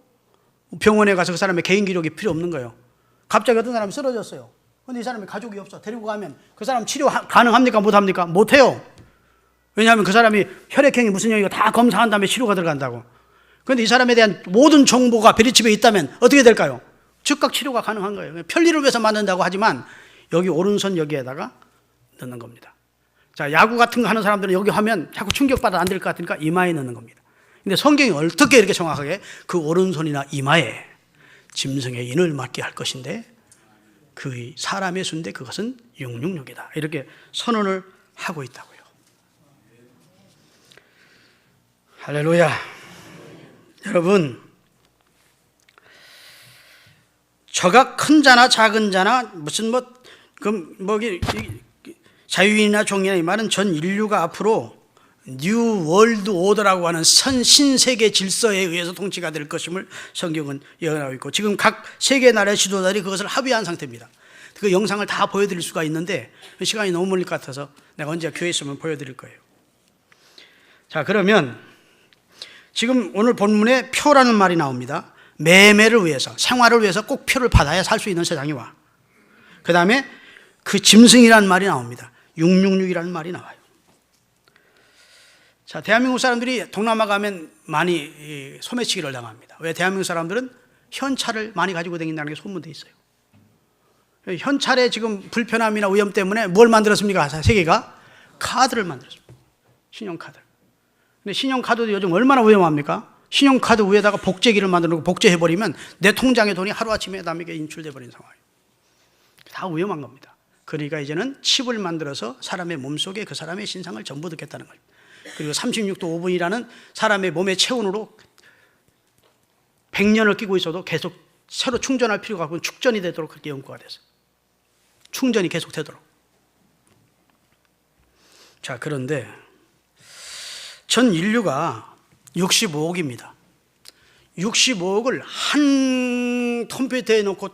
병원에 가서 그 사람의 개인 기록이 필요 없는 거예요. 갑자기 어떤 사람이 쓰러졌어요. 근데 이 사람이 가족이 없어. 데리고 가면 그 사람 치료 가능합니까? 못합니까? 못해요. 왜냐하면 그 사람이 혈액형이 무슨 형이고 다 검사한 다음에 치료가 들어간다고. 그런데 이 사람에 대한 모든 정보가 베리칩에 있다면 어떻게 될까요? 즉각 치료가 가능한 거예요. 편리를 위해서 만든다고 하지만 여기 오른손 여기에다가 넣는 겁니다. 자, 야구 같은 거 하는 사람들은 여기 하면 자꾸 충격받아 안 될 것 같으니까 이마에 넣는 겁니다. 근데 성경이 어떻게 이렇게 정확하게 그 오른손이나 이마에 짐승의 인을 맞게 할 것인데 그 사람의 수인데 그것은 666이다. 이렇게 선언을 하고 있다고요. 할렐루야. 여러분, 저가 큰 자나 작은 자나 무슨 자유인이나 종이나 이 말은 전 인류가 앞으로 뉴 월드 오더라고 하는 신세계 질서에 의해서 통치가 될 것임을 성경은 예언하고 있고, 지금 각 세계 나라의 지도자들이 그것을 합의한 상태입니다. 그 영상을 다 보여드릴 수가 있는데 시간이 너무 멀릴 것 같아서 내가 언제 교회에 있으면 보여드릴 거예요. 자, 그러면 지금 오늘 본문에 표라는 말이 나옵니다. 매매를 위해서, 생활을 위해서 꼭 표를 받아야 살 수 있는 세상이 와. 그 다음에 그 짐승이라는 말이 나옵니다. 666이라는 말이 나와요. 자, 대한민국 사람들이 동남아 가면 많이 소매치기를 당합니다. 왜? 대한민국 사람들은 현찰을 많이 가지고 다닌다는 게 소문돼 있어요. 현찰의 지금 불편함이나 위험 때문에 뭘 만들었습니까? 세계가 카드를 만들었습니다. 신용카드. 근데 신용카드도 요즘 얼마나 위험합니까? 신용카드 위에다가 복제기를 만들고 복제해버리면 내 통장에 돈이 하루아침에 남에게 인출돼 버린 상황이에요. 다 위험한 겁니다. 그러니까 이제는 칩을 만들어서 사람의 몸속에 그 사람의 신상을 전부 넣겠다는 거예요. 그리고 36도 5분이라는 사람의 몸의 체온으로 100년을 끼고 있어도 계속 새로 충전할 필요가 없고 축전이 되도록 그렇게 연구가 됐어요. 충전이 계속 되도록. 자, 그런데 전 인류가 65억입니다. 65억을 한 컴퓨터에 놓고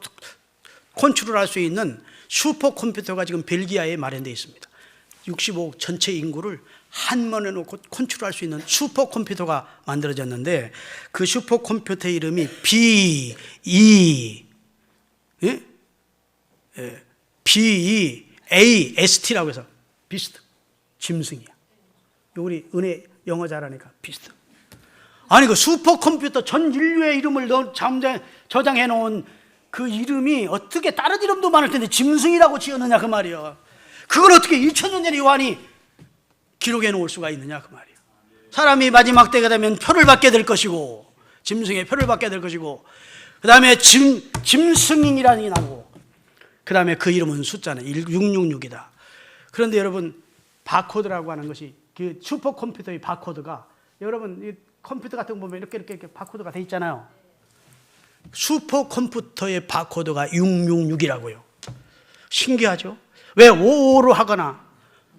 컨트롤할 수 있는 슈퍼컴퓨터가 지금 벨기아에 마련되어 있습니다. 65억 전체 인구를 한 번에 놓고 컨트롤할 수 있는 슈퍼컴퓨터가 만들어졌는데 그 슈퍼컴퓨터 이름이 BEAST라고 해서 비스트, 짐승이야. 우리 은혜 영어 잘하니까 비스트. 아니 그 슈퍼컴퓨터 전 인류의 이름을 저장해 놓은 그 이름이 어떻게 다른 이름도 많을 텐데 짐승이라고 지었느냐 그 말이야. 그걸 어떻게 2000년 전에 요한이 기록해 놓을 수가 있느냐 그 말이야. 사람이 마지막 때가 되면 표를 받게 될 것이고 짐승의 표를 받게 될 것이고 그 다음에 짐승인이라는 게 나오고 그 다음에 그 이름은 숫자는 666이다. 그런데 여러분 바코드라고 하는 것이 그 슈퍼컴퓨터의 바코드가 여러분 이 컴퓨터 같은 거 보면 이렇게 바코드가 돼 있잖아요. 슈퍼컴퓨터의 바코드가 666이라고요. 신기하죠? 왜 55로 하거나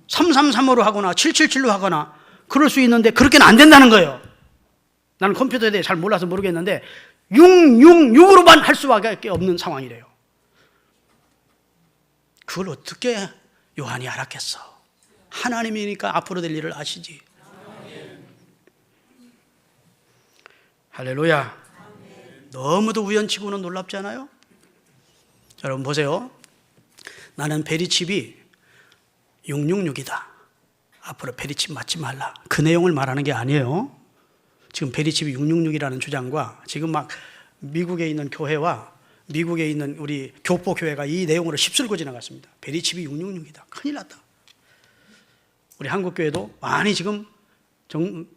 333으로 하거나 777로 하거나 그럴 수 있는데 그렇게는 안 된다는 거예요. 나는 컴퓨터에 대해 잘 몰라서 모르겠는데 666으로만 할 수밖에 없는 상황이래요. 그걸 어떻게 요한이 알았겠어? 하나님이니까 앞으로 될 일을 아시지. 할렐루야. 너무도 우연치고는 놀랍지 않아요? 여러분 보세요. 나는 베리칩이 666이다. 앞으로 베리칩 맞지 말라. 그 내용을 말하는 게 아니에요. 지금 베리칩이 666이라는 주장과 지금 막 미국에 있는 교회와 미국에 있는 우리 교포교회가 이 내용으로 휩쓸고 지나갔습니다. 베리칩이 666이다. 큰일 났다. 우리 한국교회도 많이 지금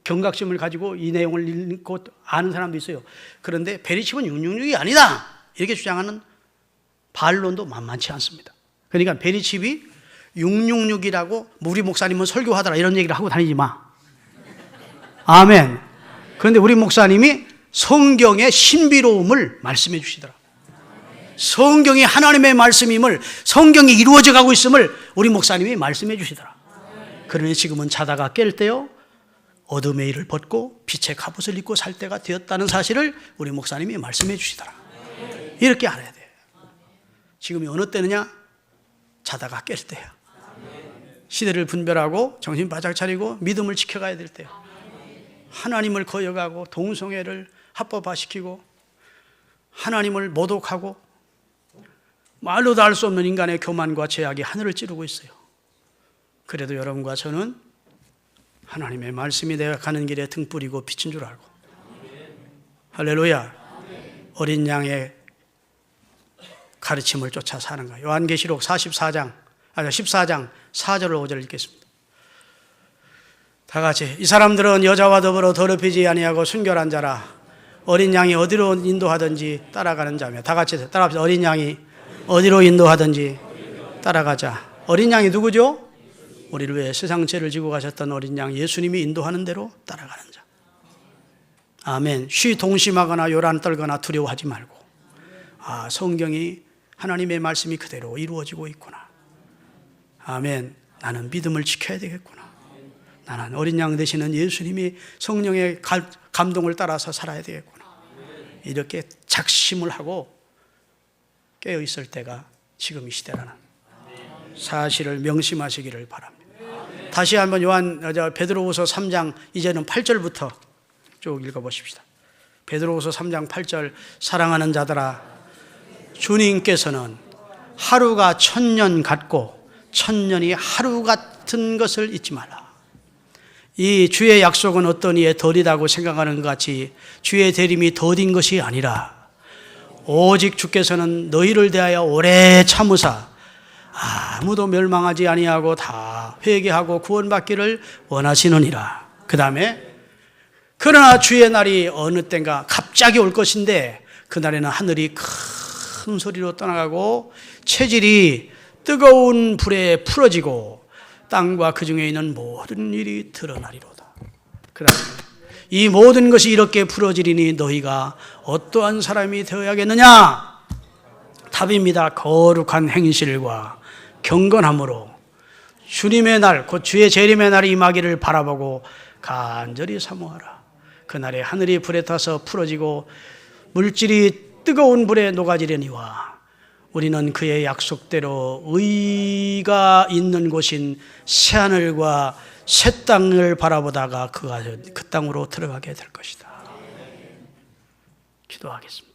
경각심을 가지고 이 내용을 읽고 아는 사람도 있어요. 그런데 베리칩은 666이 아니다. 이렇게 주장하는 반론도 만만치 않습니다. 그러니까 베리칩이 666이라고 우리 목사님은 설교하더라 이런 얘기를 하고 다니지 마. 아멘. 그런데 우리 목사님이 성경의 신비로움을 말씀해 주시더라. 성경이 하나님의 말씀임을, 성경이 이루어져 가고 있음을 우리 목사님이 말씀해 주시더라. 그러니 지금은 자다가 깰 때요 어둠의 일을 벗고 빛의 갑옷을 입고 살 때가 되었다는 사실을 우리 목사님이 말씀해 주시더라. 이렇게 알아야 돼. 지금이 어느 때느냐? 자다가 깰 때야. 시대를 분별하고 정신 바짝 차리고 믿음을 지켜가야 될 때야. 하나님을 거역하고 동성애를 합법화시키고 하나님을 모독하고 말로도 알 수 없는 인간의 교만과 죄악이 하늘을 찌르고 있어요. 그래도 여러분과 저는 하나님의 말씀이 내가 가는 길에 등 뿌리고 비친 줄 알고 할렐루야. 어린 양의 가르침을 쫓아 사는 거예요. 요한계시록 14장 4절 5절을 읽겠습니다. 다 같이. 이 사람들은 여자와 더불어 더럽히지 아니하고 순결한 자라. 어린 양이 어디로 인도하든지 따라가는 자며. 다 같이 따라합시다. 어린 양이 어디로 인도하든지 따라가자. 어린 양이 누구죠? 우리를 위해 세상 죄를 지고 가셨던 어린 양 예수님이 인도하는 대로 따라가는 자. 아멘. 쉬 동심하거나 요란 떨거나 두려워하지 말고 성경이 하나님의 말씀이 그대로 이루어지고 있구나. 아멘. 나는 믿음을 지켜야 되겠구나. 나는 어린 양 되시는 예수님이 성령의 감동을 따라서 살아야 되겠구나. 이렇게 작심을 하고 깨어 있을 때가 지금 이 시대라는 사실을 명심하시기를 바랍니다. 다시 한번 베드로후서 3장 이제는 8절부터 쭉 읽어보십시다. 베드로후서 3장 8절. 사랑하는 자들아, 주님께서는 하루가 1000년 같고 1000년이 하루 같은 것을 잊지 말라. 이 주의 약속은 어떤 이에 더디다고 생각하는 것 같이 주의 대림이 더딘 것이 아니라 오직 주께서는 너희를 대하여 오래 참으사 아무도 멸망하지 아니하고 다 회개하고 구원받기를 원하시느니라. 그 다음에 그러나 주의 날이 어느 때인가 갑자기 올 것인데 그날에는 하늘이 큰 소리로 떠나가고 체질이 뜨거운 불에 풀어지고 땅과 그 중에 있는 모든 일이 드러나리로다. 그 다음에 이 모든 것이 이렇게 풀어지리니 너희가 어떠한 사람이 되어야겠느냐? 답입니다. 거룩한 행실과 경건함으로 주님의 날, 곧 주의 재림의 날이 임하기를 바라보고 간절히 사모하라. 그날에 하늘이 불에 타서 풀어지고 물질이 뜨거운 불에 녹아지려니와 우리는 그의 약속대로 의가 있는 곳인 새하늘과 새 땅을 바라보다가 그 땅으로 들어가게 될 것이다. 기도하겠습니다.